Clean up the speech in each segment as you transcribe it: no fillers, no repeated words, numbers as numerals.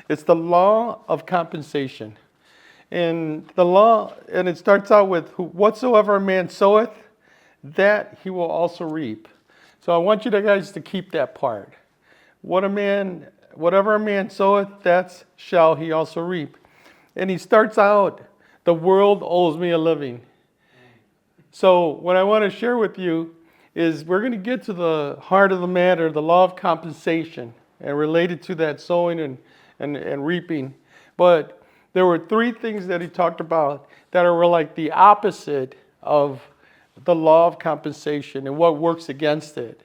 It's the law of compensation. And the law, and it starts out with whatsoever a man soweth, that he will also reap. So I want you guys to keep that part. Whatever a man soweth, that shall he also reap. And he starts out, the world owes me a living. So what I want to share with you is we're going to get to the heart of the matter, the law of compensation, and related to that sowing and reaping. But there were three things that he talked about that are like the opposite of the law of compensation and what works against it.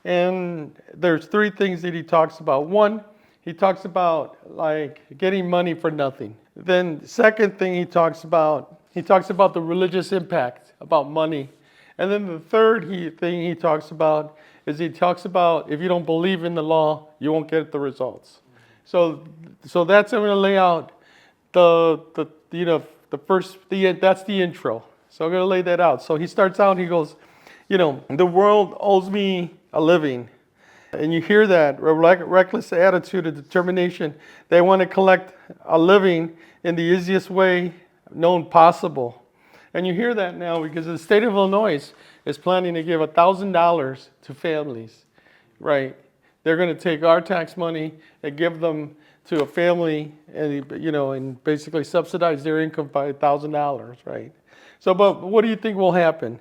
And there's three things that he talks about. One, he talks about like getting money for nothing. Then second thing he talks about the religious impact about money. And then the third thing he talks about is if you don't believe in the law, you won't get the results. So that's I'm going to lay out that's the intro. So I'm going to lay that out. So he starts out, he goes, the world owes me a living. And you hear that, a reckless attitude of determination. They want to collect a living in the easiest way known possible. And you hear that now because the state of Illinois is planning to give $1,000 to families, right? They're going to take our tax money and give them to a family and basically subsidize their income by $1,000, right? So, but what do you think will happen?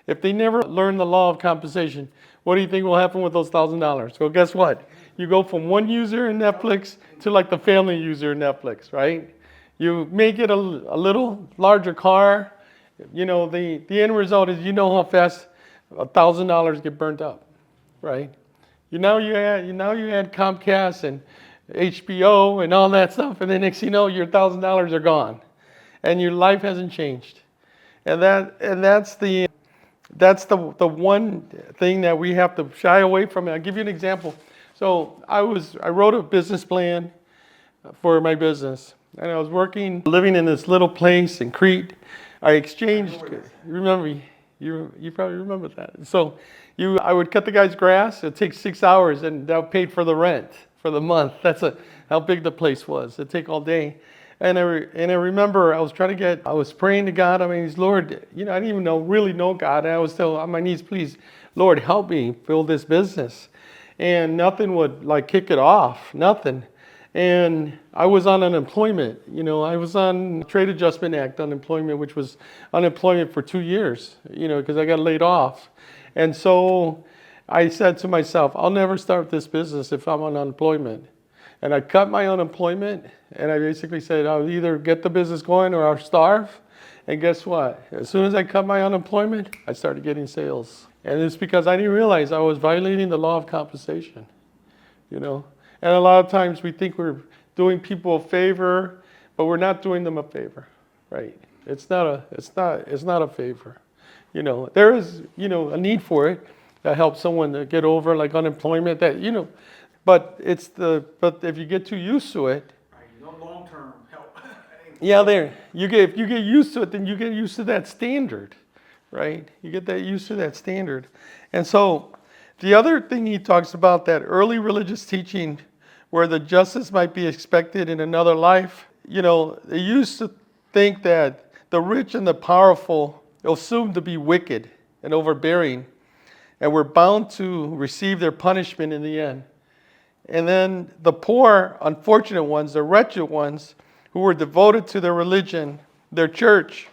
If they never learn the law of compensation, what do you think will happen with those $1,000? Well, guess what? You go from one user in Netflix to like the family user in Netflix, right? You make it a little larger car. The end result is how fast $1,000 get burnt up, right? You add Comcast and HBO and all that stuff, and then next thing you know, your $1,000 are gone, and your life hasn't changed. And that's the one thing that we have to shy away from. I'll give you an example. So I wrote a business plan for my business, and I was living in this little place in Crete. I exchanged. Remember, you probably remember that. So I would cut the guy's grass. It'd take 6 hours, and that paid for the rent for the month. That's how big the place was. It'd take all day. And I remember I was praying to God. I mean, Lord, I didn't even really know God. I was still on my knees, please, Lord, help me build this business. And nothing would like kick it off, nothing. And I was on unemployment. I was on Trade Adjustment Act unemployment, which was unemployment for 2 years, because I got laid off. And so I said to myself, I'll never start this business if I'm on unemployment. And I cut my unemployment, and I basically said I'll either get the business going or I'll starve. And guess what? As soon as I cut my unemployment, I started getting sales. And it's because I didn't realize I was violating the law of compensation, And a lot of times we think we're doing people a favor, but we're not doing them a favor, right? It's not a favor. There is, a need for it to help someone to get over like unemployment but if you get too used to it, long-term help. if you get used to it, then you get used to that standard, right? You get used to that standard. And so the other thing he talks about, that early religious teaching where the justice might be expected in another life, they used to think that the rich and the powerful assumed to be wicked and overbearing and were bound to receive their punishment in the end. And then the poor, unfortunate ones, the wretched ones, who were devoted to their religion, their church,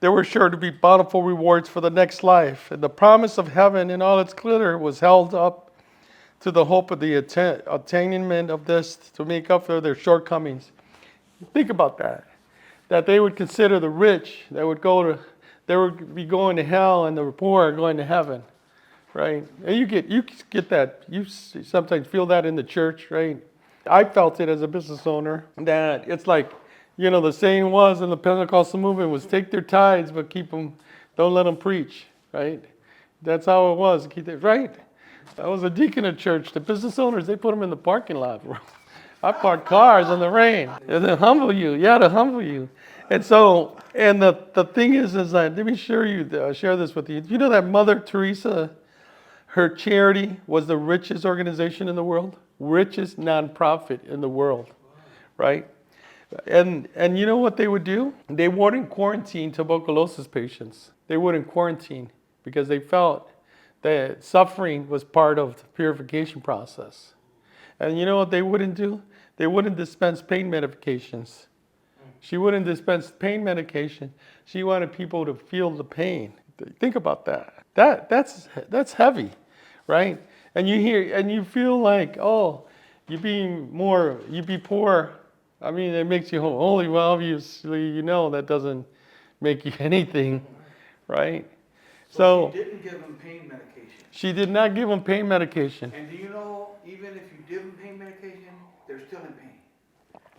there were sure to be bountiful rewards for the next life. And the promise of heaven in all its glitter was held up to the hope of the attainment of this to make up for their shortcomings. Think about that. That they would consider the rich, they would be going to hell, and the poor are going to heaven. Right? And you get that. You sometimes feel that in the church, right? I felt it as a business owner, that it's like, the saying was in the Pentecostal movement was take their tithes, but don't let them preach, right? That's how it was. Keep it right. I was a deacon at church. The business owners, they put them in the parking lot. I parked cars in the rain. To humble you. To humble you. And so, the thing is that, let me share this with you. You know that Mother Teresa, her charity was the richest organization in the world, richest nonprofit in the world, right? And you know what they would do? They wouldn't quarantine tuberculosis patients. They wouldn't quarantine because they felt that suffering was part of the purification process. And you know what they wouldn't do? They wouldn't dispense pain medications. She wouldn't dispense pain medication. She wanted people to feel the pain. Think about that. That's heavy, right? And you hear and you feel like, oh, you be poor. I mean, it makes you holy. Well, obviously, you know that doesn't make you anything, right? So she didn't give him pain medication. She did not give him pain medication. And do you know, even if you give them pain medication, they're still in pain.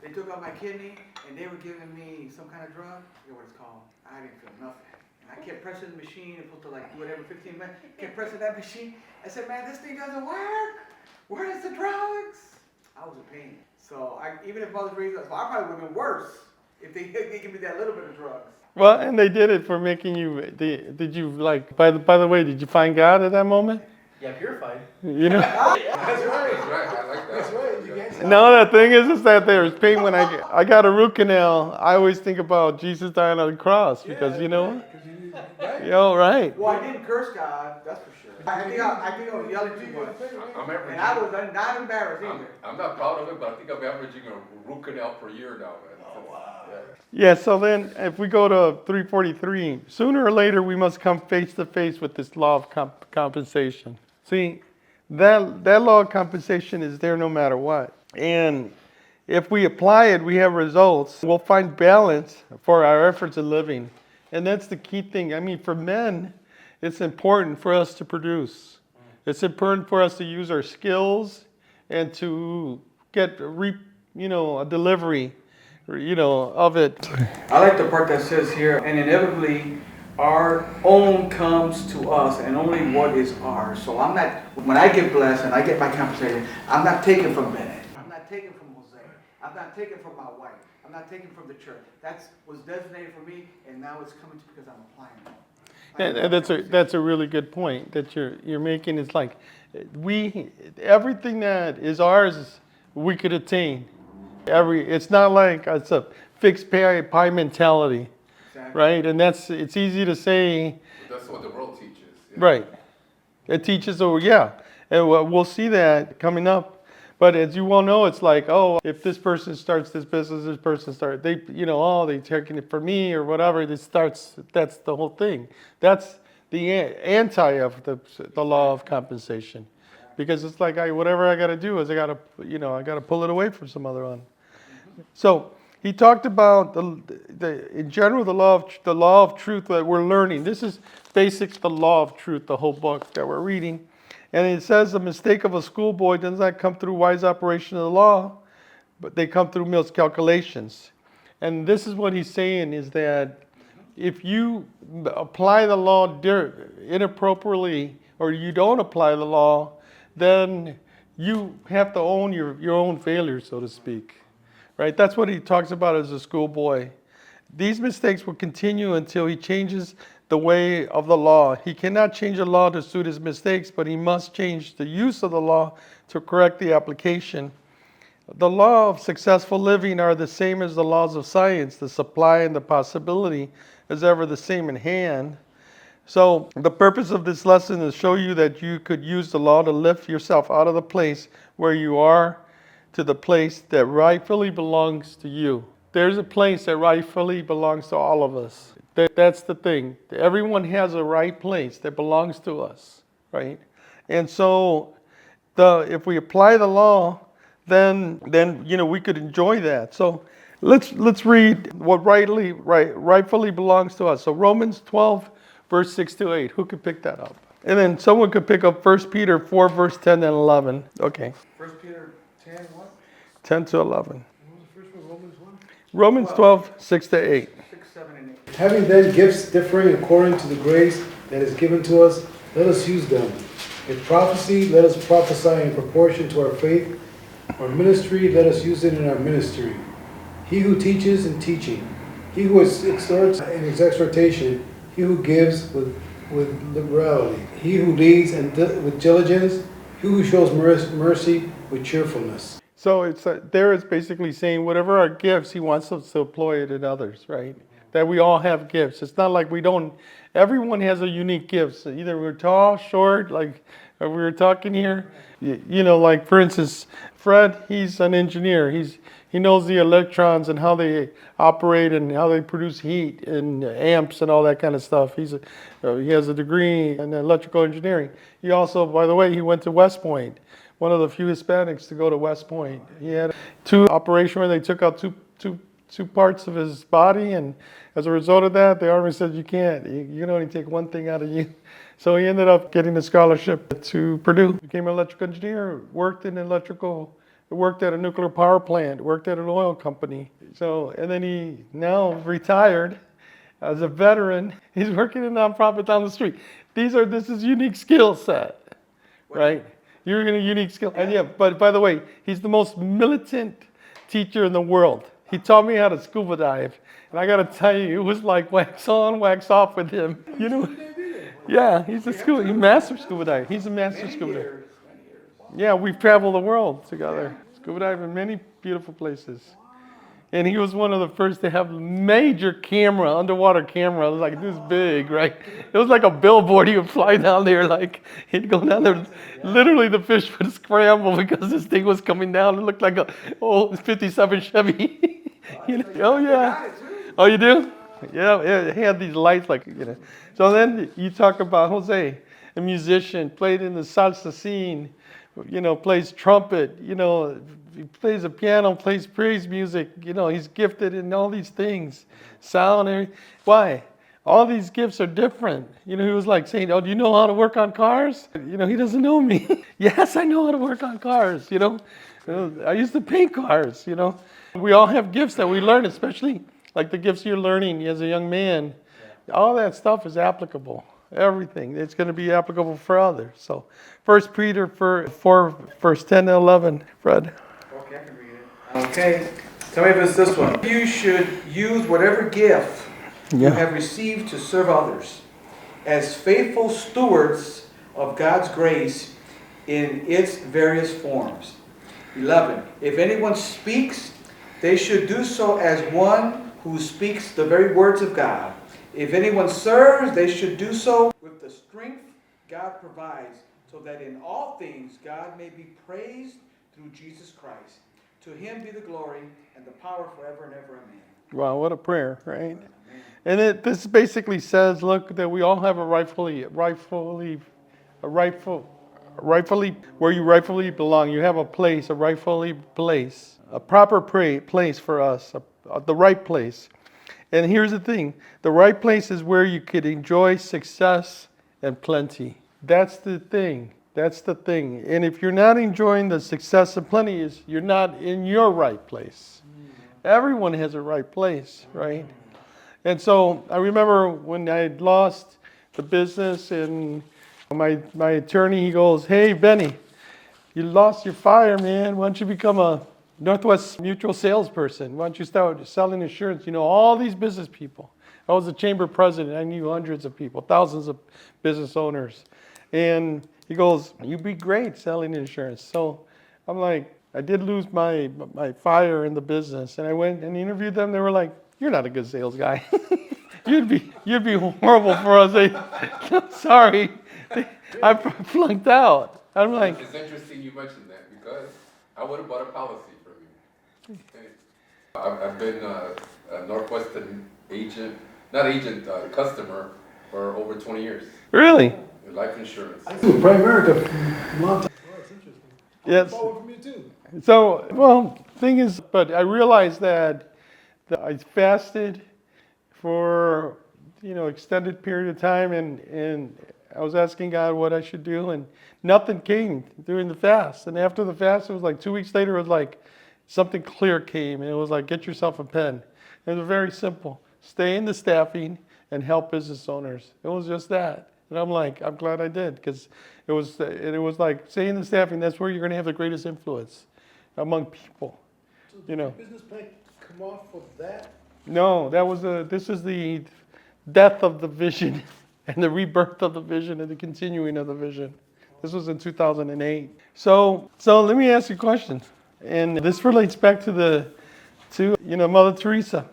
They took out my kidney, and they were giving me some kind of drug. I forget what it's called. I didn't feel nothing. And I kept pressing the machine, and put to like whatever 15 minutes. Kept pressing that machine. I said, man, this thing doesn't work. Where is the drugs? I was in pain. So even if mother's raised us, I probably would have been worse if they give me that little bit of drugs. Well, and they did it for making you. Did you like? By the way, did you find God at that moment? Yeah, purified. You know. That's right. That's right. I like that. That's right. You guys. No, the thing is that there's pain when I got a root canal. I always think about Jesus dying on the cross because you know. Right. Well, I didn't curse God, that's for sure. I think I was yelling too much. I'm averaging. And I was not embarrassed either. I'm not proud of it, but I think I'm averaging a root canal per year now, man. Oh, wow. Yeah. So then, if we go to 343, sooner or later we must come face to face with this law of compensation. See, that law of compensation is there no matter what, and if we apply it, we have results. We'll find balance for our efforts of living. And that's the key thing. I mean, for men, it's important for us to produce. It's important for us to use our skills and to get a delivery, of it. I like the part that says here, and inevitably our own comes to us and only what is ours. So I'm not, when I get blessed and I get my compensation, I'm not taking from Bennett. I'm not taking from Jose. I'm not taking from my wife. I'm not taking from the church. That was designated for me, and now it's coming to because I'm applying it. And that's a really good point that you're making. Is like everything that is ours we could attain. It's not like it's a fixed pie mentality, Exactly. right? And it's easy to say. But that's what the world teaches. Yeah. Right. It teaches and we'll see that coming up. But as you well know, it's like, oh, if this person starts this business, this person starts, they taking it for me or whatever. That's the whole thing. That's the anti of the law of compensation, because it's like whatever I got to do is I got to pull it away from some other one. So he talked about in general the law of truth that we're learning. This is basic the law of truth, the whole book that we're reading. And it says the mistake of a schoolboy does not come through wise operation of the law, but they come through miscalculations. And this is what he's saying is that if you apply the law inappropriately or you don't apply the law, then you have to own your own failure, so to speak. Right? That's what he talks about as a schoolboy. These mistakes will continue until he changes the way of the law. He cannot change the law to suit his mistakes, but he must change the use of the law to correct the application. The law of successful living are the same as the laws of science. The supply and the possibility is ever the same in hand. So the purpose of this lesson is to show you that you could use the law to lift yourself out of the place where you are to the place that rightfully belongs to you. There's a place that rightfully belongs to all of us. That's the thing. Everyone has a right place that belongs to us, right? And so if we apply the law, then we could enjoy that. So let's read what rightfully belongs to us. So Romans 12, verse 6 to 8. Who could pick that up? And then someone could pick up 1 Peter 4, verse 10 and 11. Okay. 1 Peter 10, what? 10 to 11. What was the first one? Romans 1? Romans 12, 6 to 8. 6, 7, and 8. Having then gifts differing according to the grace that is given to us, let us use them. If prophecy, let us prophesy in proportion to our faith. Or ministry, let us use it in our ministry. He who teaches in teaching. He who exhorts in his exhortation. He who gives with liberality. He who leads with diligence. He who shows mercy with cheerfulness. So it's there is basically saying whatever our gifts, he wants us to employ it in others, right? That we all have gifts. It's not like we don't. Everyone has a unique gift. So either we're tall, short, like we were talking here. You know, like for instance, Fred, he's an engineer. He knows the electrons and how they operate and how they produce heat and amps and all that kind of stuff. He has a degree in electrical engineering. He also, by the way, he went to West Point. One of the few Hispanics to go to West Point. He had two operation where they took out two parts of his body, and as a result of that, the Army said you can't. You can only take one thing out of you. So he ended up getting a scholarship to Purdue. Became an electrical engineer. Worked in electrical. Worked at a nuclear power plant. Worked at an oil company. So and then he now retired as a veteran. He's working in a nonprofit down the street. This is unique skill set, right? You're in a unique skill. And yeah, but by the way, he's the most militant teacher in the world. He taught me how to scuba dive. And I got to tell you, it was like wax on, wax off with him. You know? Yeah, he's a master scuba diver. He's a master scuba diver. Yeah, we've traveled the world together. Scuba dive in many beautiful places. And he was one of the first to have major camera, underwater camera, like this big, right? It was like a billboard. He would fly down there, like he'd go down there. Literally, the fish would scramble because this thing was coming down. It looked like a old '57 Chevy. You know? Oh yeah. Oh, you do? Yeah, it had these lights, like you know. So then you talk about Jose, a musician, played in the salsa scene. You know, plays trumpet. You know. He plays the piano, plays praise music. You know, he's gifted in all these things, sound. Why? All these gifts are different. You know, he was like saying, "Oh, do you know how to work on cars?" You know, he doesn't know me. Yes, I know how to work on cars. You know, I used to paint cars. You know, we all have gifts that we learn, especially like the gifts you're learning as a young man. All that stuff is applicable. Everything. It's going to be applicable for others. So, 1 Peter 4, verse 10 to 11, Fred. Okay, I can read it. Okay, tell me if it's this one. You should use whatever gift you have received to serve others as faithful stewards of God's grace in its various forms. 11. If anyone speaks, they should do so as one who speaks the very words of God. If anyone serves, they should do so with the strength God provides, so that in all things God may be praised through Jesus Christ. To him be the glory and the power forever and ever. Amen. Wow, what a prayer, right? And this basically says, look, that we all have rightfully where you rightfully belong. You have a place, a rightfully place, a proper place for us, the right place. And here's the thing, the right place is where you could enjoy success and plenty. That's the thing. That's the thing. And if you're not enjoying the success and plenty, you're not in your right place. Everyone has a right place, right? And so I remember when I had lost the business, and my attorney, he goes, "Hey, Benny, you lost your fire, man. Why don't you become a Northwest Mutual salesperson? Why don't you start selling insurance? You know, all these business people." I was the chamber president. I knew hundreds of people, thousands of business owners. And he goes, "You'd be great selling insurance." So I'm like, I did lose my fire in the business. And I went and interviewed them. They were like, "You're not a good sales guy. You'd be horrible for us." I'm sorry. I flunked out. I'm like, It's interesting you mentioned that, because I would have bought a policy from you. I've been a Northwestern customer for over 20 years. really? Life insurance. I do Primerica from a long time. Oh, that's interesting. Yes. Forward from you too. So, well, thing is, but I realized that I fasted for, extended period of time, and I was asking God what I should do, and nothing came during the fast. And after the fast, it was like 2 weeks later, it was like something clear came, and it was like, get yourself a pen. It was very simple. Stay in the staffing and help business owners. It was just that. And I'm like, I'm glad I did, because it was like, stay in the staffing, that's where you're going to have the greatest influence among people. So did your business plan come off of that? No, this is the death of the vision and the rebirth of the vision and the continuing of the vision. This was in 2008. So let me ask you a question. And this relates back to Mother Teresa.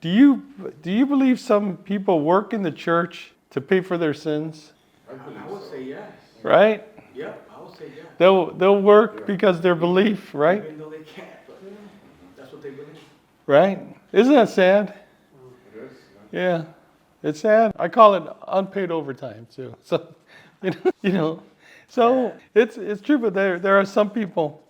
Do you believe some people work in the church to pay for their sins? I would say yes. Right? Yep, I would say yes. They'll work because their belief, right? Even though they can't, but that's what they believe. Right? Isn't that sad? It is. Yeah, it's sad. I call it unpaid overtime too. So, so it's true. But there are some people.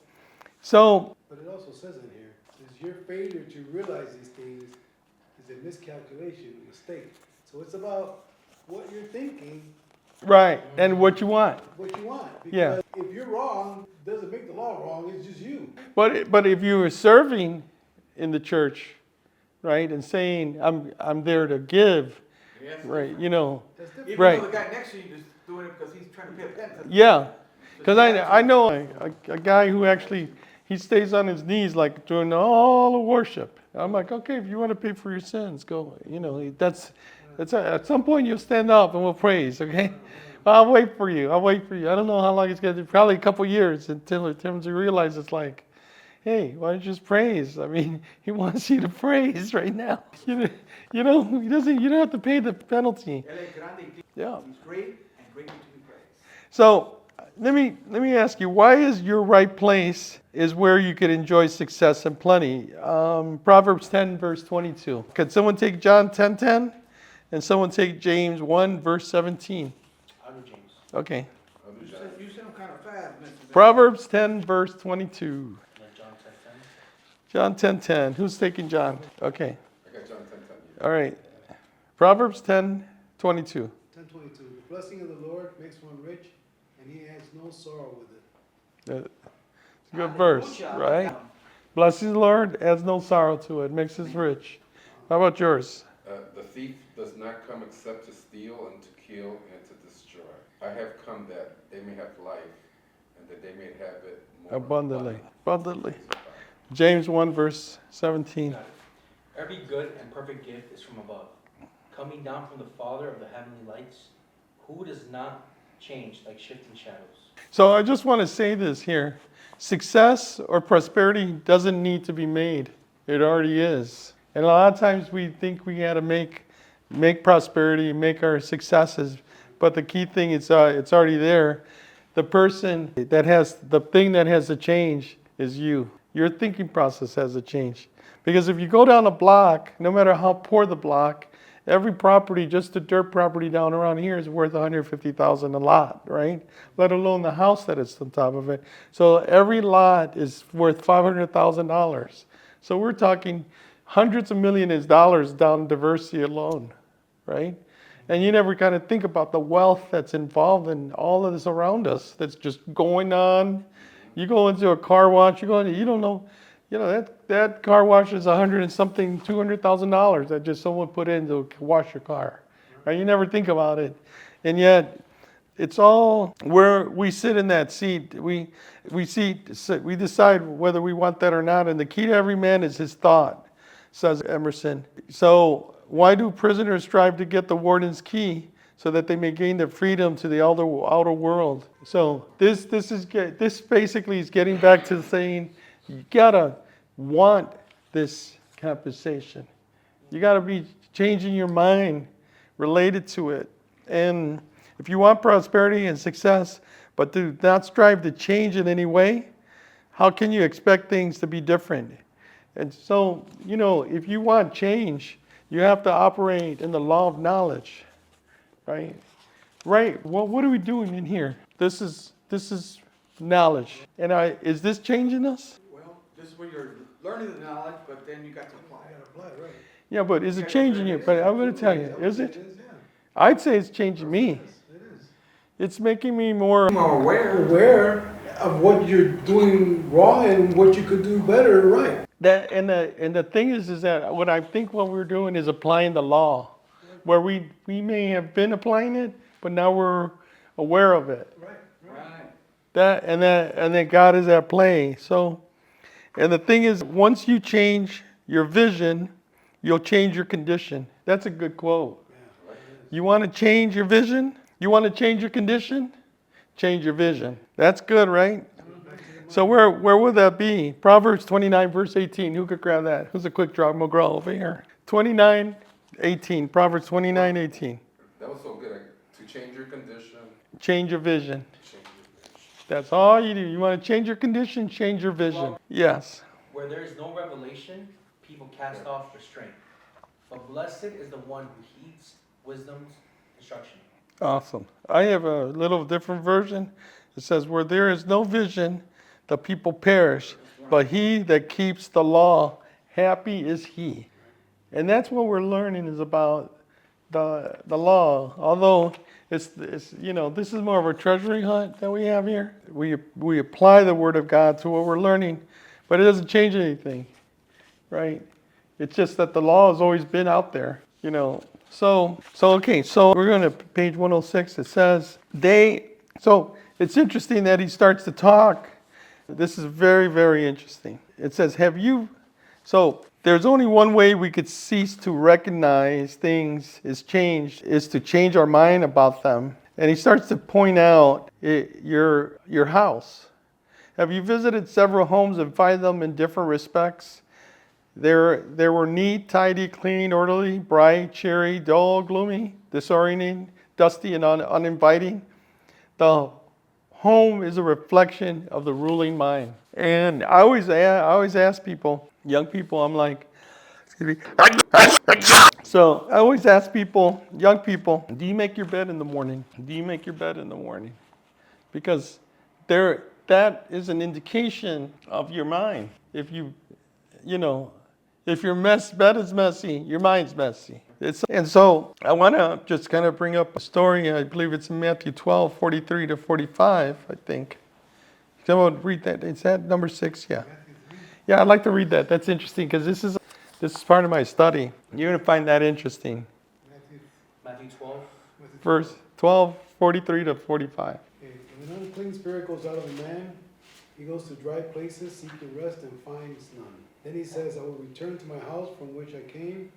So But it also says in here, is your failure to realize these things is a miscalculation, a mistake. So it's about what you're thinking, right, and what you want. what you want. Yeah. Because if you're wrong, doesn't make the law wrong, it's just you. But if you were serving in the church, right, and saying I'm there to give, Yes. right, That's different. Even Right. though the guy next to you is doing it because he's trying to pay attention. yeah, because I know a guy who actually he stays on his knees like during all the worship. I'm like, okay, if you want to pay for your sins, go. That's at some point you'll stand up and we'll praise, okay? Well, I'll wait for you. I don't know how long it's going to be. Probably a couple years until you realize it's like, hey, why don't you just praise? I mean, he wants you to praise right now. He doesn't. You don't have to pay the penalty. Yeah. He's great and greatly to be praised. So let me ask you, why is your right place is where you could enjoy success and plenty? Proverbs 10 verse 22. Could someone take John 10:10, and someone take James 1 verse 17? I'll do James. Okay. You sound kind of fast, Mr. Proverbs 10 verse 22. John 10:10. John 10:10. Who's taking John? Okay. I got John 10:10. All right. Proverbs 10:22. 10:22. The blessing of the Lord makes one rich, and he has no sorrow with it. It's a good verse, right? Blessing the Lord, adds no sorrow to it, makes us rich. How about yours? The thief does not come except to steal and to kill and to destroy. I have come that they may have life and that they may have it more Abundantly. James 1 verse 17. Every good and perfect gift is from above, coming down from the Father of the heavenly lights, who does not change like shifting shadows. So I just want to say this here. Success or prosperity doesn't need to be made. It already is. And a lot of times we think we got to make prosperity, make our successes. But the key thing is it's already there. The person that has, the thing that has to change is you. Your thinking process has to change. Because if you go down a block, no matter how poor the block, every property, just the dirt property down around here is worth $150,000 a lot, right? Let alone the house that is on top of it. So every lot is worth $500,000. So we're talking hundreds of millions of dollars down diversity alone, right? And you never kind of think about the wealth that's involved in all of this around us that's just going on. You go into a car wash, you don't know, that car wash is $200,000 that just someone put in to wash your car. Right? You never think about it. And yet, it's all where we sit in that seat. We decide whether we want that or not. And the key to every man is his thought, says Emerson. So why do prisoners strive to get the warden's key so that they may gain their freedom to the outer world? So this basically is getting back to saying you gotta want this compensation. You gotta be changing your mind related to it. And if you want prosperity and success, but do not strive to change in any way, how can you expect things to be different? And so, if you want change, you have to operate in the law of knowledge, right? Right. Well, what are we doing in here? This is knowledge. And is this changing us? Well, this is where you're learning the knowledge, but then you got to apply I it. gotta apply, right? Yeah, but is it changing you? But I'm going to tell you, is it? It is, yeah. I'd say it's changing me. It is. It's making me more. More aware. Aware of what you're doing wrong and what you could do better, right? That and the thing is that what I think what we're doing is applying the law, where we may have been applying it, but now we're aware of it. Right. And then God is at play. So, and the thing is, once you change your vision, you'll change your condition. That's a good quote. You want to change your vision? You want to change your condition? Change your vision. That's good, right? So where would that be? Proverbs 29, verse 18. Who could grab that? Who's a quick draw? McGraw over here. 29:18. Proverbs 29:18. That was so good. To change your condition, Change your vision. change your vision. That's all you do. You want to change your condition, change your vision. Yes. Where there is no revelation, people cast off restraint. But blessed is the one who heeds wisdom's instruction. Awesome. I have a little different version. It says, where there is no vision, the people perish. But he that keeps the law, happy is he. And that's what we're learning is about the law. Although it's this is more of a treasury hunt that we have here. We apply the word of God to what we're learning, but it doesn't change anything, right? It's just that the law has always been out there, So we're going to page 106. It says so it's interesting that he starts to talk. This is very, very interesting. It says, so there's only one way we could cease to recognize things is to change our mind about them. And he starts to point out your house. Have you visited several homes and find them in different respects? There were neat, tidy, clean, orderly, bright, cheery, dull, gloomy, disorienting, dusty, and uninviting. The home is a reflection of the ruling mind. And I always ask people, young people, I'm like, excuse me. So I always ask people, young people, do you make your bed in the morning? Do you make your bed in the morning? Because that is an indication of your mind. If if your bed is messy, your mind's messy. And so I want to just kind of bring up a story. I believe it's in Matthew 12, 43 to 45, I think. Someone read that. Is that number 6? Yeah. Yeah, I'd like to read that. That's interesting because this is part of my study. You're going to find that interesting. Matthew 12. Verse 12, 43 to 45. Okay. When an unclean spirit goes out of a man, he goes to dry places, seeking rest, and finds none. Then he says, I will return to my house from which I came.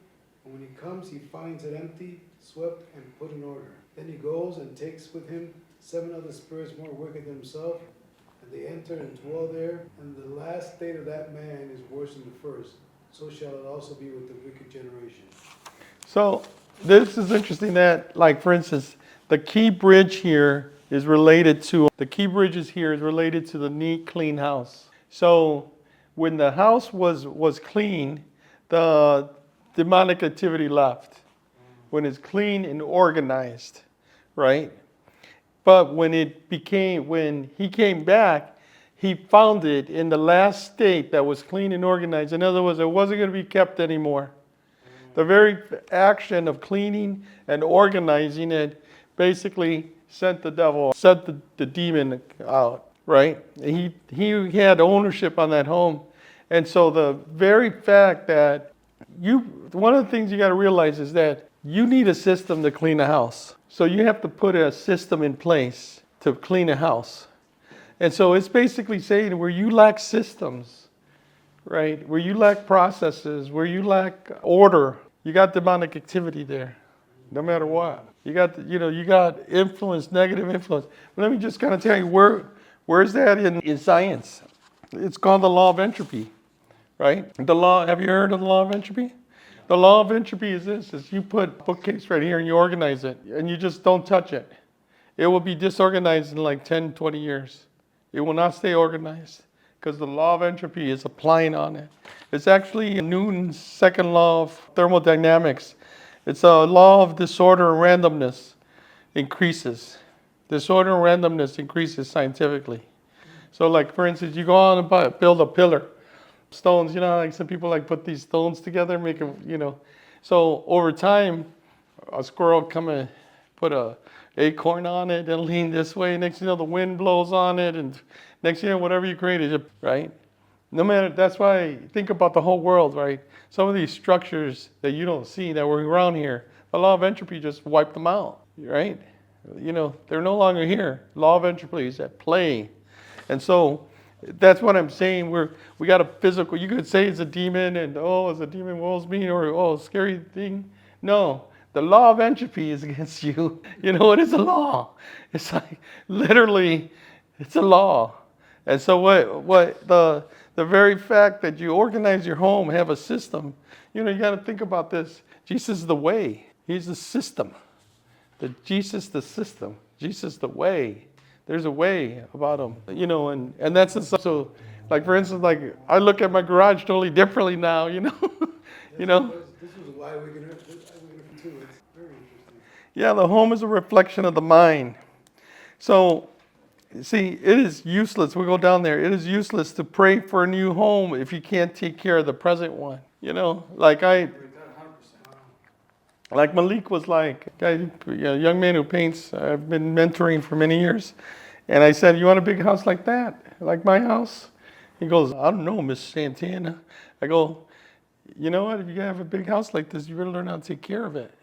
And when he comes, he finds it empty, swept, and put in order. Then he goes and takes with him 7 other spirits more wicked than himself, and they enter and dwell there. And the last state of that man is worse than the first. So shall it also be with the wicked generation. So this is interesting that, like, for instance, the key bridge here is related to the neat, clean house. So when the house was clean, the demonic activity left. When it's clean and organized, right? But when he came back, he found it in the last state that was clean and organized. In other words, it wasn't going to be kept anymore. The very action of cleaning and organizing it basically sent the demon out, right? He had ownership on that home. And so the very fact that one of the things you got to realize is that you need a system to clean a house. So you have to put a system in place to clean a house. And so it's basically saying where you lack systems, right? Where you lack processes, where you lack order, you got demonic activity there, no matter what. You got influence, negative influence. But let me just kind of tell you where's that in science? It's called the law of entropy, right? Have you heard of the law of entropy? The law of entropy is this: is you put a bookcase right here and you organize it, and you just don't touch it. It will be disorganized in like 10, 20 years. It will not stay organized because the law of entropy is applying on it. It's actually Newton's second law of thermodynamics. It's a law of disorder and randomness increases. Disorder and randomness increases scientifically. So like, for instance, you go on and build a pillar. Stones, like some people like put these stones together, make them, So over time, a squirrel come and put a acorn on it and lean this way. Next thing you know, the wind blows on it, and next thing you know, whatever you created, right? No matter, that's why think about the whole world, right? Some of these structures that you don't see that were around here, the law of entropy just wiped them out, right? They're no longer here. Law of entropy is at play. And so that's what I'm saying. We got a physical. You could say it's a demon, and it's a demon woes me, or scary thing. No, the law of entropy is against you. It is a law. It's like literally, it's a law. And so what the very fact that you organize your home, have a system, you got to think about this. Jesus is the way. He's the system. Jesus the system. Jesus the way. There's a way about him, and that's so. Like for instance, like I look at my garage totally differently now, you know. This was why we're gonna too. It's very interesting. Yeah, the home is a reflection of the mind. So, see, it is useless. We go down there. It is useless to pray for a new home if you can't take care of the present one. Like like Malik was like, a young man who paints. I've been mentoring for many years. And I said, you want a big house like that? Like my house? He goes, I don't know, Miss Santana. I go, you know what? If you have a big house like this, you better learn how to take care of it.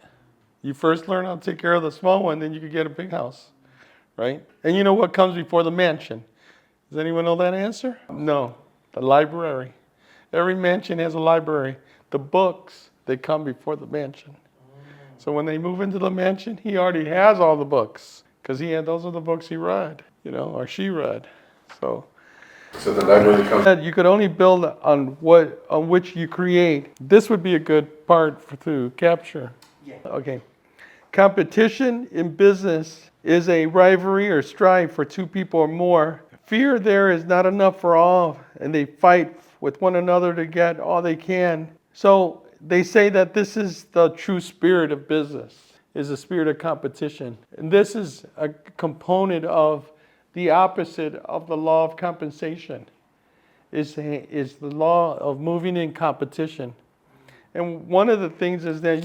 You first learn how to take care of the small one, then you can get a big house, right? And you know what comes before the mansion? Does anyone know that answer? No, the library. Every mansion has a library. The books, they come before the mansion. So when they move into the mansion, he already has all the books because those are the books he read, or she read. So the library comes. you could only build on which you create. This would be a good part to capture. Yeah. Okay. Competition in business is a rivalry or strife for two people or more. Fear there is not enough for all, and they fight with one another to get all they can. So they say that this is the true spirit of business, is the spirit of competition. And this is a component of the opposite of the law of compensation, is the law of moving in competition. And one of the things is that,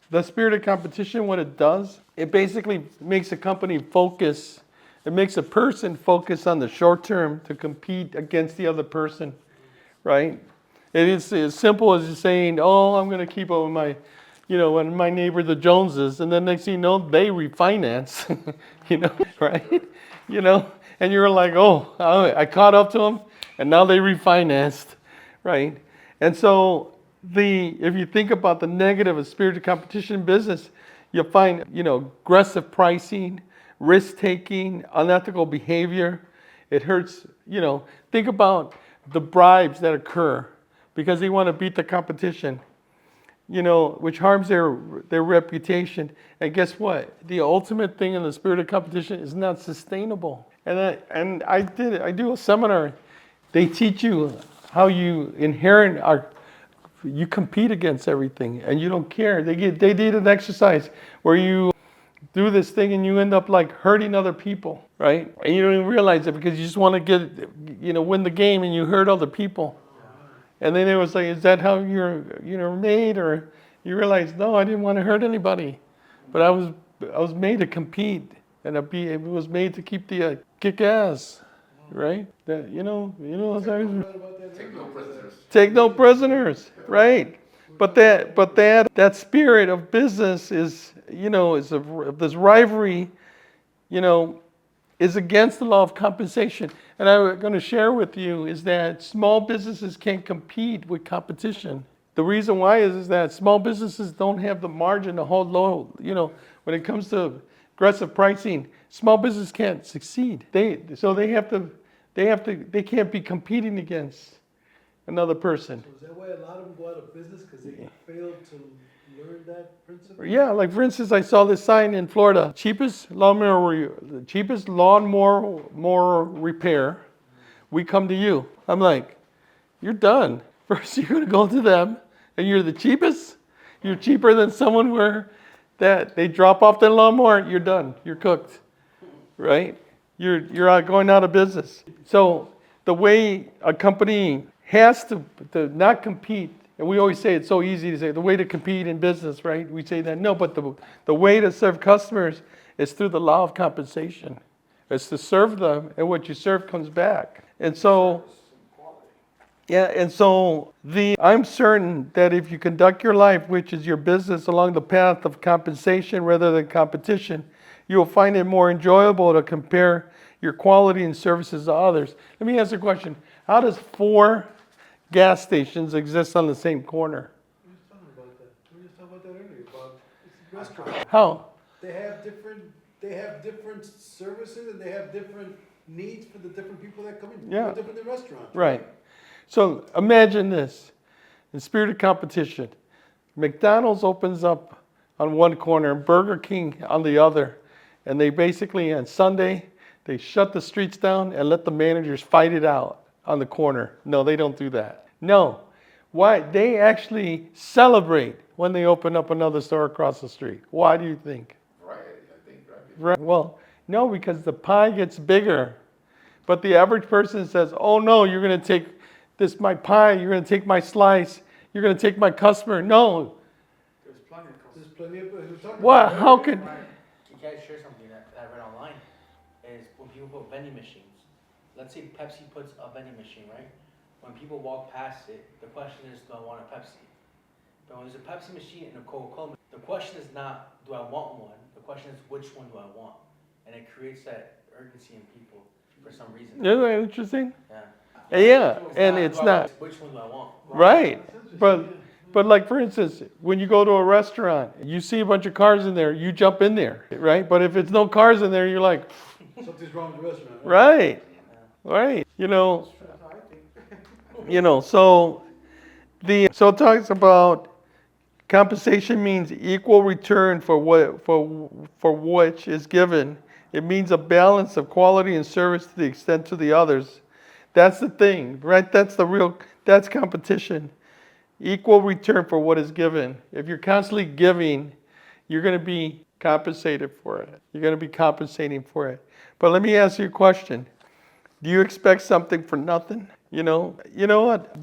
the spirit of competition, what it does, it basically makes a company focus. It makes a person focus on the short term to compete against the other person, right? It is as simple as just saying, oh, I'm going to keep up with my neighbor, the Joneses, and then next thing you know, they refinance, right? And you're like, oh, I caught up to them, and now they refinanced, right? And so if you think about the negative of spirit of competition in business, you'll find, aggressive pricing, risk-taking, unethical behavior. It hurts, think about the bribes that occur because they want to beat the competition, which harms their reputation. And guess what? The ultimate thing in the spirit of competition is not sustainable. And I do a seminar. They teach you how you you compete against everything and you don't care. They did an exercise where you do this thing and you end up like hurting other people, right? And you don't even realize it because you just want to win the game and you hurt other people. And then it was like, is that how you're made? Or you realize, no, I didn't want to hurt anybody, but I was made to compete, and it was made to keep the kick ass, right? That Take no prisoners. take no prisoners, right? But that spirit of business is this rivalry, is against the law of compensation. And I'm going to share with you is that small businesses can't compete with competition. The reason why is that small businesses don't have the margin to hold low. When it comes to aggressive pricing, small business can't succeed. They can't be competing against another person. So is that why a lot of them go out of business because they failed to learn that principle? Yeah, like for instance, I saw this sign in Florida: cheapest lawnmower repair. We come to you. I'm like, you're done. First, you're gonna go to them, and you're the cheapest. You're cheaper than someone where that they drop off their lawnmower. You're done. You're cooked, right? You're going out of business. So the way a company has to not compete. And we always say it's so easy to say the way to compete in business, right? We say that. No, but the way to serve customers is through the law of compensation. It's to serve them, and what you serve comes back. And so, I'm certain that if you conduct your life, which is your business, along the path of compensation rather than competition, you will find it more enjoyable to compare your quality and services to others. Let me ask you a question. How does 4 gas stations exist on the same corner? We were just talking about that. We were just talking about that earlier, Bob. It's a restaurant. How? They have different services and they have different needs for the different people that come in. Yeah. The different restaurants. Right. So imagine this, in spirit of competition, McDonald's opens up on one corner and Burger King on the other. And they basically, on Sunday, they shut the streets down and let the managers fight it out on the corner. No, they don't do that. No. Why? They actually celebrate when they open up another store across the street. Why do you think? Right, I think, right. Right. Well, no, because the pie gets bigger. But the average person says, oh no, you're going to take this, my pie, you're going to take my slice, you're going to take my customer. No. There's plenty of customers. There's plenty of, we're talking What? about- How could? You guys share something that I read online, is when people put vending machines. Let's say Pepsi puts a vending machine, right? When people walk past it, the question is, do I want a Pepsi? But when there's a Pepsi machine and a Coca-Cola, the question is not, do I want one? The question is, which one do I want? And it creates that urgency in people for some reason. Isn't that interesting? Yeah. Yeah, and it's not. Which one do I want? Right. But like for instance, when you go to a restaurant, you see a bunch of cars in there, you jump in there, right? But if it's no cars in there, you're like, Something's wrong with the restaurant. right, right. That's how I think. So it talks about compensation means equal return for which is given. It means a balance of quality and service to the extent to the others. That's the thing, right? That's competition. Equal return for what is given. If you're constantly giving, you're going to be compensated for it. You're going to be compensating for it. But let me ask you a question. Do you expect something for nothing? You know what?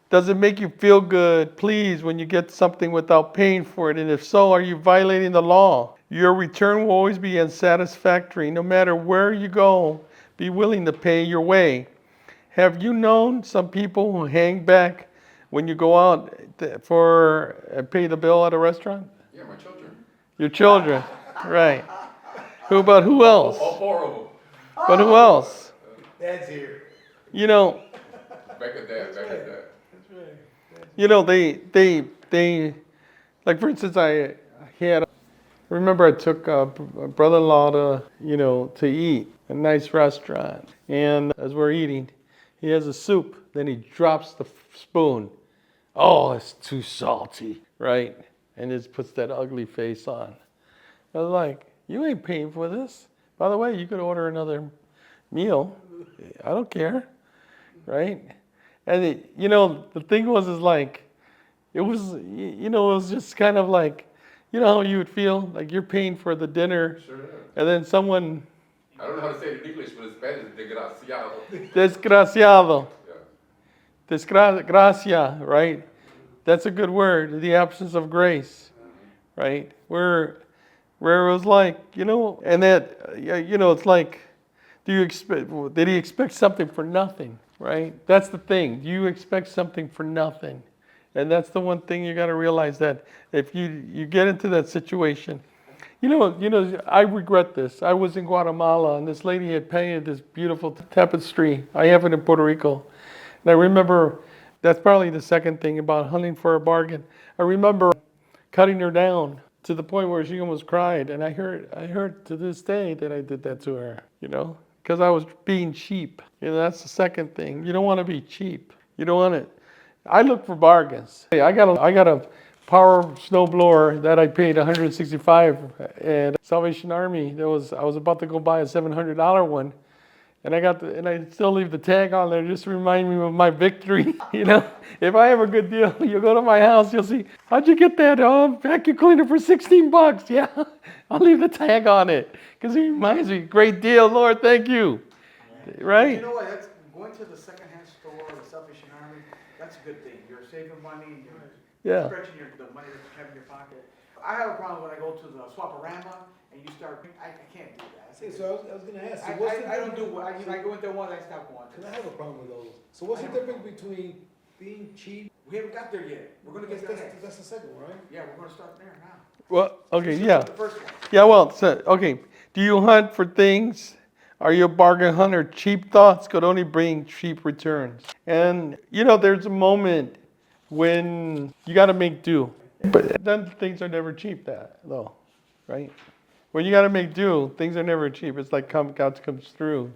Does it make you feel good, please, when you get something without paying for it? And if so, are you violating the law? Your return will always be unsatisfactory. No matter where you go, be willing to pay your way. Have you known some people who hang back when you go out for pay the bill at a restaurant? Yeah, my children. Your children, right? Who else? All four of them. But who else? Dad's here. You know, Back at that, back at that. That's right. you know they like for instance, I remember I took a brother-in-law to eat a nice restaurant, and as we're eating, he has a soup. Then he drops the spoon. Oh, it's too salty, right? And just puts that ugly face on. I was like, you ain't paying for this. By the way, you could order another meal. I don't care, right? And the thing was it was just kind of like, you know how you would feel like you're paying for the dinner, Sure is. and then someone I don't know how to say it in English, but in Spanish, desgraciado. desgraciado. Yeah. Gracia, right? That's a good word. The absence of grace, right? Where it was like, and that, it's like, did he expect something for nothing, right? That's the thing. Do you expect something for nothing? And that's the one thing you got to realize, that if you get into that situation, I regret this. I was in Guatemala, and this lady had painted this beautiful tapestry. I have it in Puerto Rico. And I remember, that's probably the second thing about hunting for a bargain. I remember cutting her down to the point where she almost cried. And I heard to this day that I did that to her, because I was being cheap. That's the second thing. You don't want to be cheap. You don't want it. I look for bargains. I got a power snowblower that I paid $165 at Salvation Army. I was about to go buy a $700 one, and I still leave the tag on there just to remind me of my victory. If I have a good deal, you go to my house, you'll see, how'd you get that vacuum cleaner for $16? Yeah, I'll leave the tag on it because it reminds me, great deal, Lord, thank you. Right? You know what? That's going to the secondhand store or the Salvation Army. That's a good thing. You're saving money. You're stretching the money that you have in your pocket. I have a problem when I go to the Swaparama and you start. I can't do that. So I was going to ask. I don't do what I go in there once. I stop going. Because I have a problem with those. So what's the difference between being cheap? We haven't got there yet. We're gonna get there next. That's the second one, right? Yeah, we're gonna start there now. Well, okay, This is yeah. The first one. Yeah, well, okay. Do you hunt for things? Are you a bargain hunter? Cheap thoughts could only bring cheap returns. And, there's a moment when you got to make do. But then things are never cheap, though, right? When you got to make do, things are never cheap. It's like God comes through.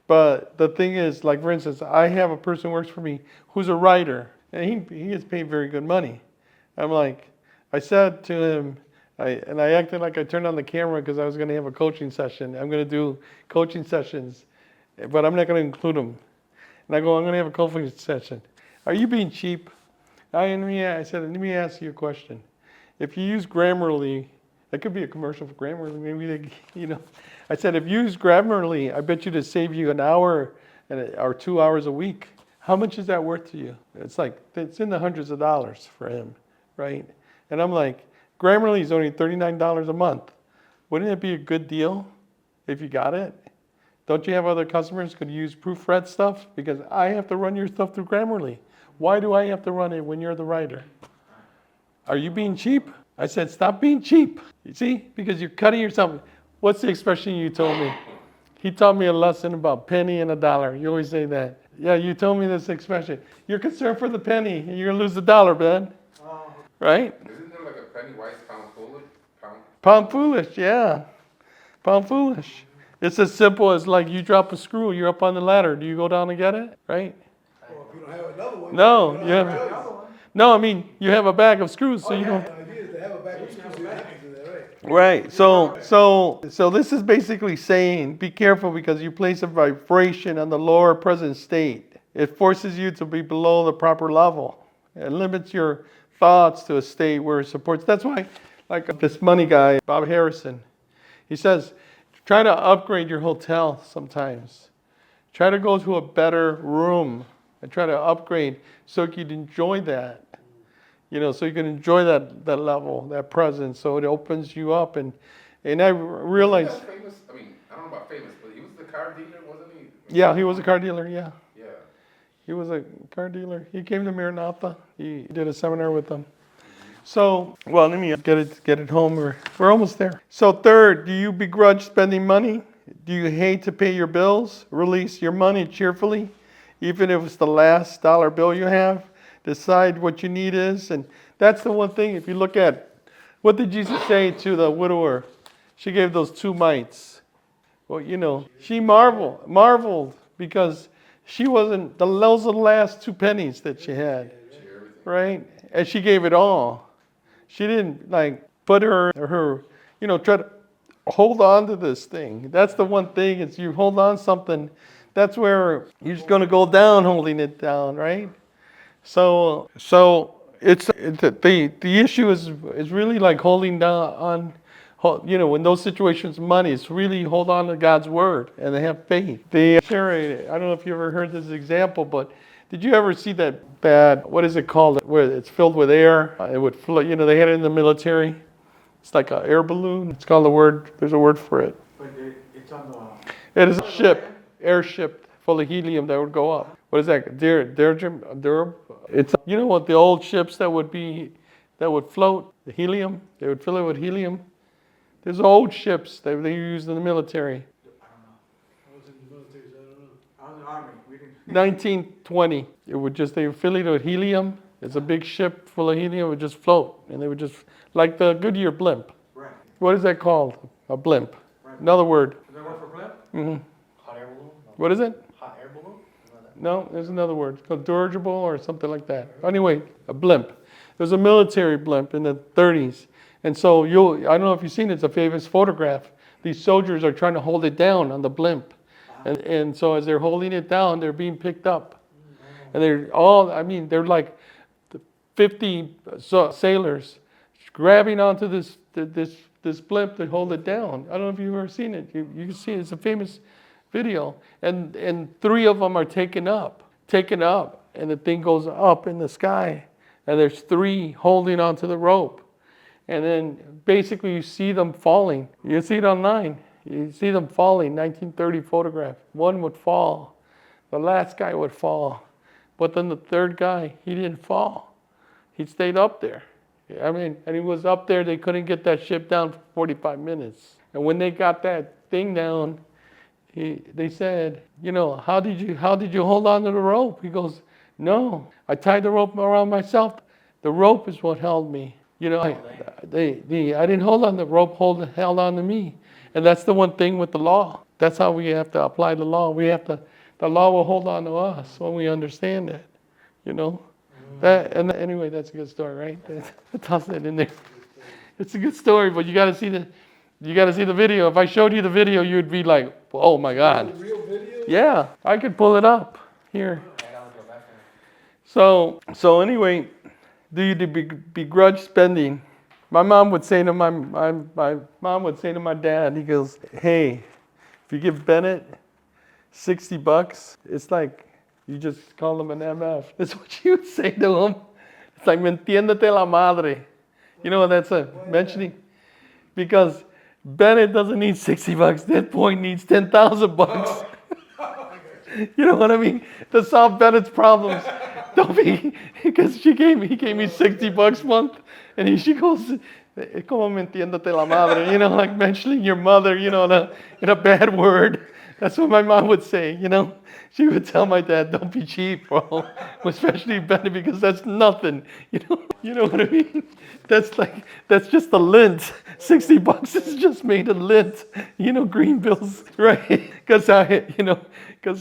But the thing is, like for instance, I have a person who works for me who's a writer, and he gets paid very good money. I'm like, I said to him, I acted like I turned on the camera because I was going to have a coaching session. I'm going to do coaching sessions, but I'm not going to include them. And I go, I'm going to have a coaching session. Are you being cheap? I said, let me ask you a question. If you use Grammarly, that could be a commercial for Grammarly. Maybe I said, if you use Grammarly, I bet you to save you an hour or 2 hours a week. How much is that worth to you? It's in the hundreds of dollars for him, right? And I'm like, Grammarly is only $39 a month. Wouldn't it be a good deal if you got it? Don't you have other customers who could use proofread stuff? Because I have to run your stuff through Grammarly. Why do I have to run it when you're the writer? Are you being cheap? I said, stop being cheap. You see? Because you're cutting yourself. What's the expression you told me? He taught me a lesson about penny and a dollar. You always say that. Yeah, you told me this expression. You're concerned for the penny, and you're going to lose the dollar, Ben. Right? Isn't there like a penny wise, pound foolish? Pound foolish, yeah. Pound foolish. It's as simple as like you drop a screw, you're up on the ladder. Do you go down and get it? Right? Well, if you don't have another one, No, you don't you have have- a choice. No, I mean, you have a bag of screws, so you don't. The idea is to have a bag of screws, so you have to do that, right? Right. So this is basically saying, be careful because you place a vibration on the lower present state. It forces you to be below the proper level. It limits your thoughts to a state where it supports. That's why, like this money guy, Bob Harrison, he says, try to upgrade your hotel sometimes. Try to go to a better room and try to upgrade so you can enjoy that. So you can enjoy that level, that presence. So it opens you up. And I realized, Wasn't that famous? I mean, I don't know about famous, but he was the car dealer, wasn't he? yeah, he was a car dealer, yeah. Yeah. He was a car dealer. He came to Maranatha. He did a seminar with them. So, well, let me get it home. We're almost there. So third, do you begrudge spending money? Do you hate to pay your bills? Release your money cheerfully, even if it's the last dollar bill you have. Decide what your need is. And that's the one thing, if you look at, what did Jesus say to the widower? She gave those 2 mites. Well, she marveled because she wasn't, those are the last 2 pennies that she had, right? And she gave it all. She didn't put her, try to hold on to this thing. That's the one thing, is you hold on to something, that's where you're just going to go down holding it down, right? So it's the issue is really like holding down on, in those situations, money. It's really hold on to God's word and they have faith. Sherry, I don't know if you ever heard this example, but did you ever see that bad? What is it called? Where it's filled with air. It would float. They had it in the military. It's like an air balloon. It's called There's a word for it. But it's on the. It is a ship, airship full of helium that would go up. What is that? It's what the old ships that would float, the helium. They would fill it with helium. There's old ships that they used in the military. I was in the military, so I don't know. I was in the army. We didn't. 1920. They would fill it with helium. It's a big ship full of helium. It would just float, and they would just like the Goodyear blimp. Right. What is that called? A blimp. Right. Another word. Is that word for blimp? hmm Hot air balloon? What is it? Hot air balloon? Something like that. No, there's another word. It's called dirigible or something like that. Anyway, a blimp. There's a military blimp in the 30s. And so I don't know if you've seen it, it's a famous photograph. These soldiers are trying to hold it down on the blimp. And so as they're holding it down, they're being picked up. And they're like 50 sailors grabbing onto this blimp to hold it down. I don't know if you've ever seen it. You can see it. It's a famous video. And 3 of them are taken up. And the thing goes up in the sky. And there's 3 holding onto the rope. And then basically you see them falling. You see it online. You see them falling, 1930 photograph. One would fall. The last guy would fall. But then the 3rd guy, he didn't fall. He stayed up there. And he was up there, they couldn't get that ship down for 45 minutes. And when they got that thing down, they said, how did you hold on to the rope? He goes, no, I tied the rope around myself. The rope is what held me. I didn't hold on, the rope held on to me. And that's the one thing with the law. That's how we have to apply the law. The law will hold on to us when we understand it, you know? And anyway, that's a good story, right? Toss that in there. It's a good story, but you got to see the video. If I showed you the video, you'd be like, "Oh my God!" Real video? Yeah, I could pull it up here. So anyway, do you begrudge spending? My mom would say to my mom would say to my dad. He goes, "Hey, if you give Bennett $60, it's like you just call him an MF." That's what she would say to him. It's like, "Me entiéndete la madre." You know what that's mentioning? Because Bennett doesn't need $60. That point needs $10,000. You know what I mean? To solve Bennett's problems. Don't be, because he gave me $60 a month, and she goes, "Como me entiéndete la madre," you know, like mentioning your mother, you know, in a bad word. That's what my mom would say, you know. She would tell my dad, "Don't be cheap, bro," especially Bennett, because that's nothing, you know. You know what I mean? That's just a lint. $60 is just made of lint, you know, green bills, right? Because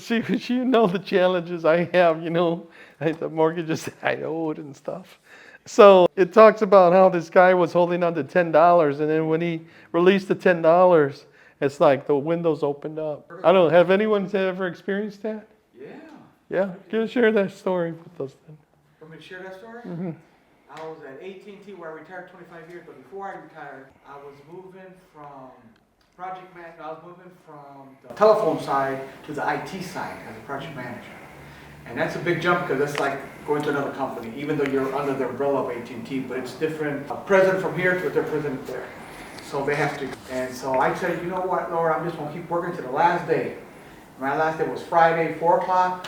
she know the challenges I have, you know, the mortgages I owed and stuff. So it talks about how this guy was holding on to $10, and then when he released the $10, it's like the windows opened up. I don't know, have anyone ever experienced that? Yeah. Yeah, share that story with us then. Want me to share that story? Mm-hmm. I was at AT&T where I retired 25 years, but before I retired, I was moving from I was moving from the telephone side to the IT side as a project manager. And that's a big jump because that's like going to another company, even though you're under the umbrella of AT&T, but it's different. A president from here to their president there. So they have to. And so I said, "You know what, Laura, I'm just going to keep working to the last day." My last day was Friday, 4 o'clock.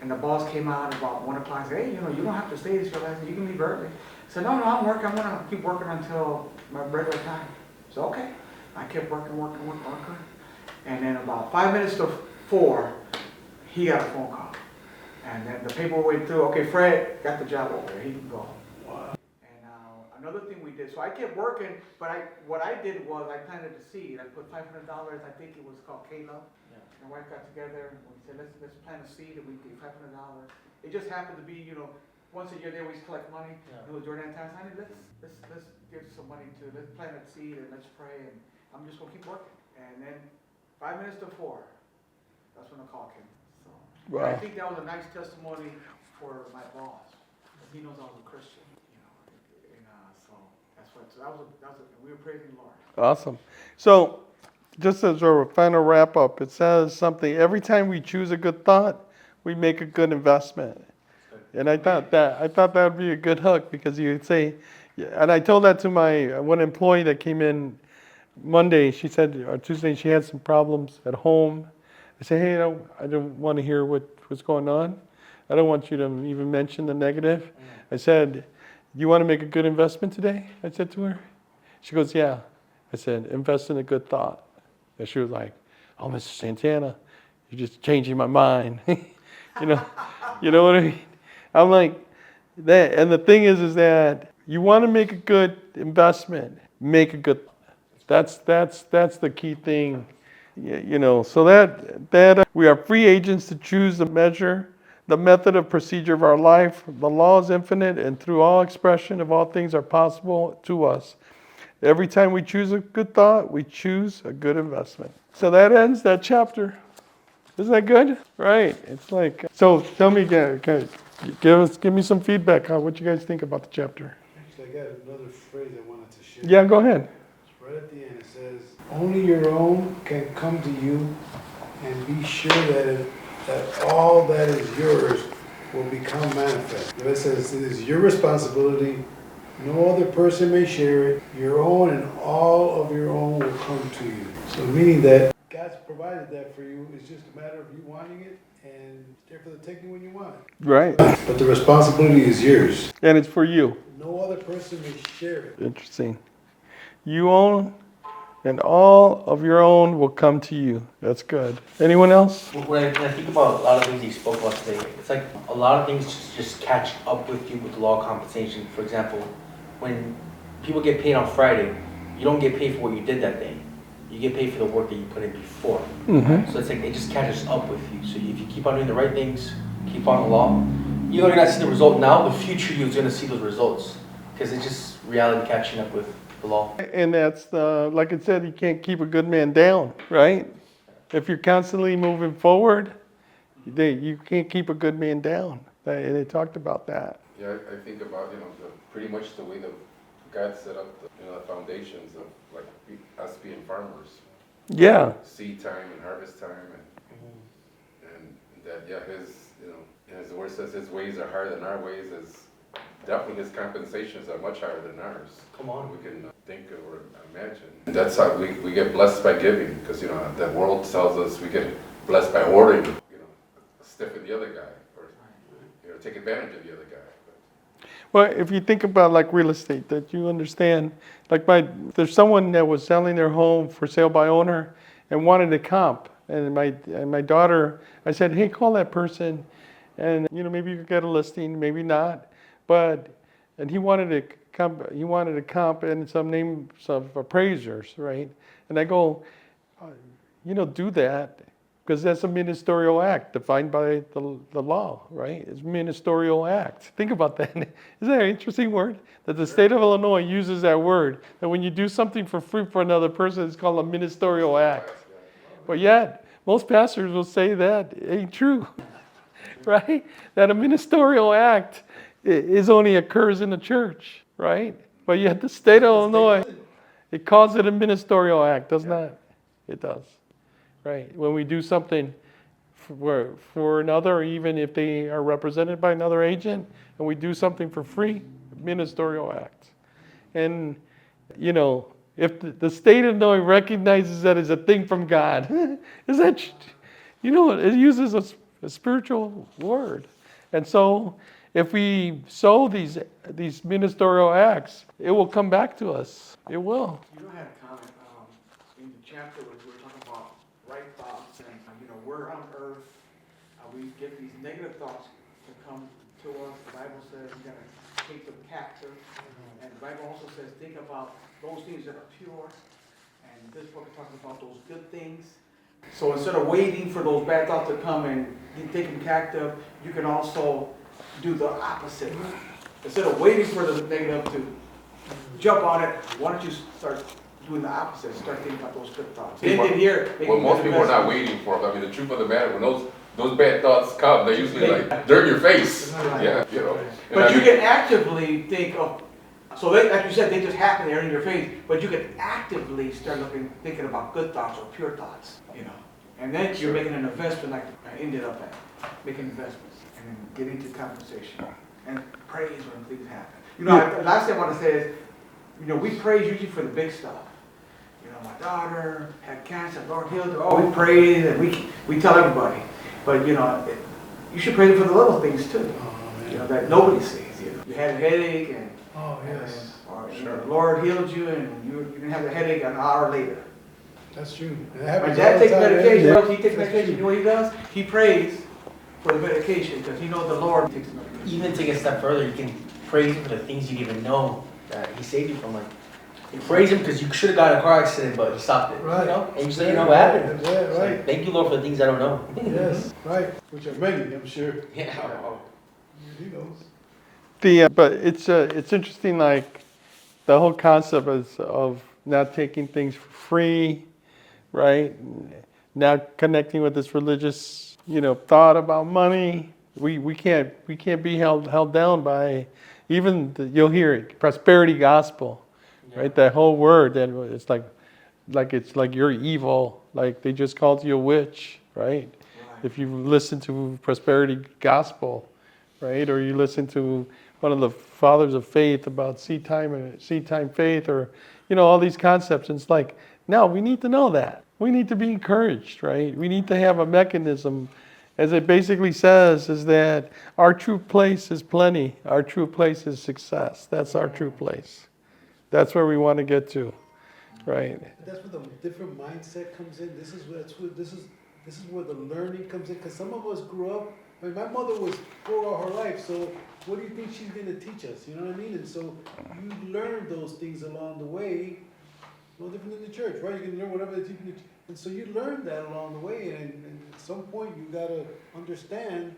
And the boss came out about 1 o'clock and said, "Hey, you know, you don't have to stay this your last day. You can leave early." I said, "No, I'm working. I'm going to keep working until my regular time." So, okay. I kept working. And then about 5 minutes to 4, he got a phone call. And then the paperwork went through. "Okay, Fred got the job over there. He can go." Wow. And another thing we did, so I kept working, but what I did was I planted the seed. I put $500, I think it was called Caleb. My wife got together and we said, let's plant a seed, and we gave $500. It just happened to be, you know, once a year they always collect money. Yeah. It was during that time. So I said, let's give some money let's plant a seed and let's pray, and I'm just gonna keep working. And then 5 minutes to 4, that's when the call came. So wow. I think that was a nice testimony for my boss. He knows I was a Christian, you know, and so that's what. So we were praising the Lord. Awesome. So, just as a final wrap up, it says something, every time we choose a good thought, we make a good investment. And I thought that would be a good hook, because you'd say, and I told that to my one employee that came in Monday. She said, or Tuesday, she had some problems at home. I said, "Hey, I don't want to hear what's going on. I don't want you to even mention the negative." I said, "You want to make a good investment today?" I said to her. She goes, "Yeah." I said, "Invest in a good thought." And she was like, "Oh, Mr. Santana, you're just changing my mind." you know what I mean? I'm like, that. And the thing is that you want to make a good investment, make a good. That's the key thing, you know. So that we are free agents to choose the measure, the method of procedure of our life. The law is infinite, and through all expression of all things are possible to us. Every time we choose a good thought, we choose a good investment. So that ends that chapter. Isn't that good? Right. It's like, so tell me again, give me some feedback on what you guys think about the chapter. Actually, I got another phrase I wanted to share. Yeah, go ahead. It's right at the end. It says, "Only your own can come to you, and be sure that all that is yours will become manifest." It says it is your responsibility. No other person may share it. Your own and all of your own will come to you. So meaning that God's provided that for you. It's just a matter of you wanting it, and it's there for the taking when you want it. Right. But the responsibility is yours. And it's for you. No other person may share it. Interesting. You own, and all of your own will come to you. That's good. Anyone else? When I think about a lot of things you spoke about today, it's like a lot of things just catch up with you with the law of compensation. For example, when people get paid on Friday, you don't get paid for what you did that day. you get paid for the work that you put in before. Mm-hmm. So it's like it just catches up with you. So if you keep on doing the right things, keep on the law, even though you're not seeing the result now, the future you're going to see those results because it's just reality catching up with the law. And that's like I said, you can't keep a good man down, right? If you're constantly moving forward, you can't keep a good man down. They talked about that. Yeah, I think about, pretty much the way that God set up the foundations of like us being farmers. Yeah. Seed time and harvest time and that, yeah, as the word says, his ways are higher than our ways, definitely his compensations are much higher than ours. Come on. We can think or imagine. And that's how we get blessed by giving, because, the world tells us we get blessed by hoarding, stiffing the other guy, or, take advantage of the other guy. Well, if you think about like real estate, that you understand, like there's someone that was selling their home for sale by owner and wanted a comp. And my daughter, I said, hey, call that person, and maybe you could get a listing, maybe not, and he wanted a comp and some names of appraisers, right? And I go, do that. Because that's a ministerial act defined by the law, right? It's a ministerial act. Think about that. Isn't that an interesting word? That the state of Illinois uses that word. That when you do something for free for another person, it's called a ministerial act. But yet, most pastors will say that ain't true, right? That a ministerial act only occurs in the church, right? But yet the state of Illinois, it calls it a ministerial act, does not? It does. Right, when we do something for another, even if they are represented by another agent, and we do something for free, ministerial act. And, if the state of Illinois recognizes that as a thing from God, is that, it uses a spiritual word. And so, if we sow these ministerial acts, it will come back to us. It will. I had a comment in the chapter where we were talking about right thoughts, and we're on earth, we get these negative thoughts to come to us. The Bible says we gotta take them captive, and the Bible also says think about those things that are pure, and this book talks about those good things. So instead of waiting for those bad thoughts to come and you take them captive, you can also do the opposite. Instead of waiting for the negative to jump on it, why don't you start doing the opposite, start thinking about those good thoughts. Well, most people are not waiting for them. I mean, the truth of the matter, when those bad thoughts come, they're usually like, they're in your face. Yeah, But you can actively think of, so like you said, they just happen, they're in your face, but you can actively start thinking about good thoughts or pure thoughts, And then you're making an investment like I ended up at, making investments, and then getting to compensation, and praise when things happen. The last thing I want to say is, we praise usually for the big stuff. My daughter had cancer, Lord healed her. Oh, we praise and we tell everybody. But you should praise for the little things too. That nobody sees. You had a headache and or the Lord healed you and you didn't have the headache an hour later. That's true. My dad takes medication. He takes medication. You know what he does? He prays for the medication because he knows the Lord takes the medication. Even take a step further, you can praise him for the things you didn't even know that he saved you from. Like, you praise him because you should have got in a car accident, but he stopped it. Right. And you say, what happened? Yeah, right. Like, thank you, Lord, for the things I don't know. Yes, right. Which are many, I'm sure. Yeah. He knows. But it's interesting, like the whole concept of not taking things for free, right? Not connecting with this religious, thought about money. We can't be held down by even you'll hear it, prosperity gospel, right? That whole word that it's like you're evil, like they just called you a witch, right? If you listen to prosperity gospel, right, or you listen to one of the fathers of faith about seed time faith, or all these concepts, and it's like, no, we need to know that. We need to be encouraged, right? We need to have a mechanism. As it basically says, is that our true place is plenty. Our true place is success. That's our true place. That's where we want to get to, right? That's where the different mindset comes in. This is where the learning comes in. Because some of us grew up. I mean, my mother was poor all her life. So what do you think she's going to teach us? You know what I mean? And so you learn those things along the way. no different than the church, right? You can learn whatever that you can, and so you learn that along the way, and at some point you gotta understand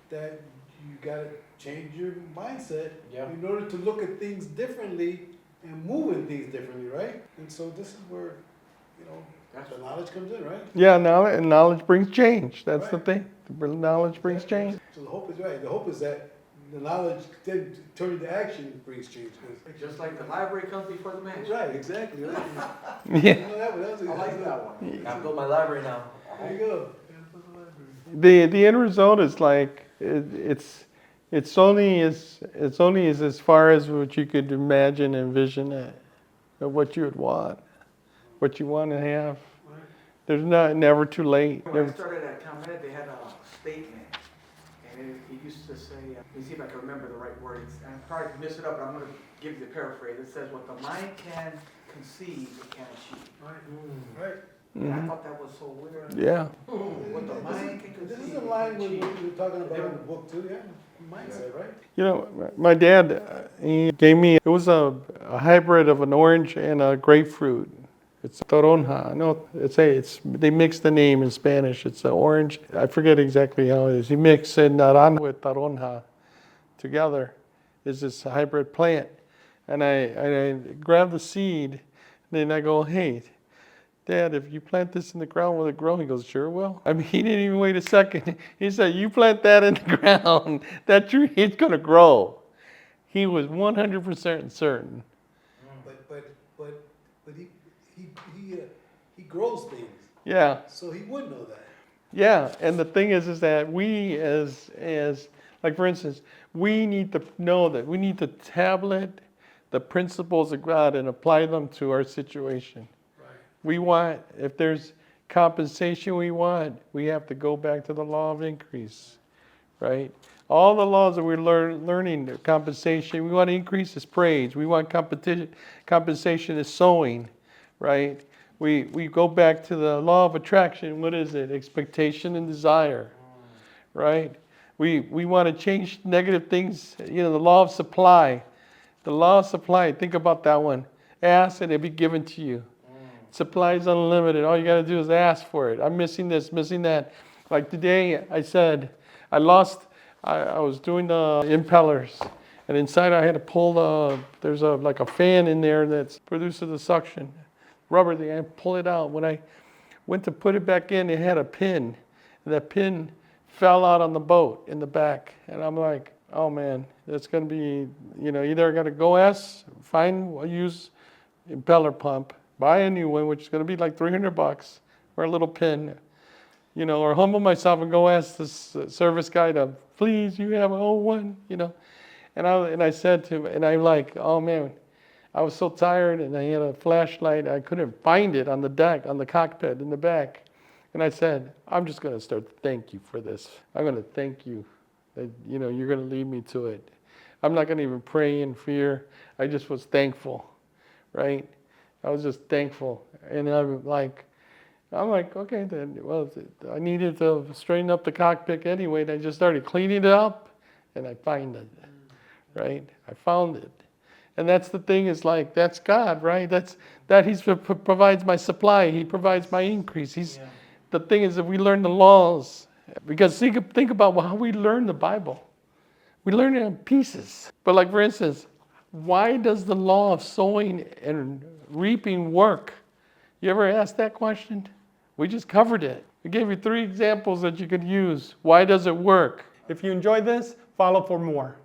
that you gotta change your mindset Yeah. in order to look at things differently and move in things differently, right? And so this is where, you know, the knowledge comes in, right? Yeah, knowledge brings change. That's the Right. thing. Knowledge brings change. So the hope is right. The hope is that the knowledge then turning to action brings change. Just like the library comes before the mansion. Right, exactly. Right. Yeah. You know, that was I like that one. I built my library now. There you go. The end result is like it's only as far as what you could imagine, envision it, of what you would want, what you want to have. There's never too late. When I started at Town Med, they had a statement, and it used to say, let me see if I can remember the right words. I'm probably mess it up, but I'm going to give you the paraphrase. It says, what the mind can conceive, it can achieve. Right. And I thought that was so weird. Yeah. What the mind can This conceive, is in it line can with achieve. what you were talking about in the book too, yeah? Mindset, right? You know, my dad, he gave me, it was a hybrid of an orange and a grapefruit. It's toronja. No, they mix the name in Spanish. It's an orange. I forget exactly how it is. He mixed naranja with toronja together. It's this hybrid plant. And I grabbed the seed, then I go, hey, Dad, if you plant this in the ground, will it grow? He goes, sure will. I mean, he didn't even wait a second. He said, you plant that in the ground, that tree, it's going to grow. He was 100% certain. But he grows things, Yeah, so he would know that. yeah. And the thing is that we as like for instance, we need to know that we need to tablet the principles of God and apply them to our situation. Right. We want, if there's compensation we have to go back to the law of increase, right? All the laws that we're learning, compensation, we want to increase is praise. We want compensation is sowing, right? We go back to the law of attraction. What is it? Expectation and desire, right? We want to change negative things. You know, the law of supply. The law of supply, think about that one. Ask and it'll be given to you. Supply is unlimited. All you got to do is ask for it. I'm missing this, missing that. Like today, I said, I was doing the impellers, and inside I had to pull there's like a fan in there that produces the suction. Rubber thing, I pull it out. When I went to put it back in, it had a pin. And that pin fell out on the boat in the back. And I'm like, oh man, that's going to be, you know, either I got to go use impeller pump, buy a new one, which is going to be like $300, or a little pin, you know, or humble myself and go ask the service guy to, please, you have an old one, you know. And I said to him, and I'm like, oh man, I was so tired, and I had a flashlight. I couldn't find it on the deck, on the cockpit in the back. And I said, I'm just going to start to thank you for this. I'm going to thank you that, you know, you're going to lead me to it. I'm not going to even pray in fear. I just was thankful, right? I was just thankful. And I'm like, okay, then, well, I needed to straighten up the cockpit anyway. And I just started cleaning it up, and I find it, right? I found it. And that's the thing, is like, that's God, right? That He provides my supply. He provides my increase. The thing is that we learn the laws. Because think about how we learn the Bible. We learn it in pieces. But like, for instance, why does the law of sowing and reaping work? You ever asked that question? We just covered it. We gave you 3 examples that you could use. Why does it work? If you enjoyed this, follow for more.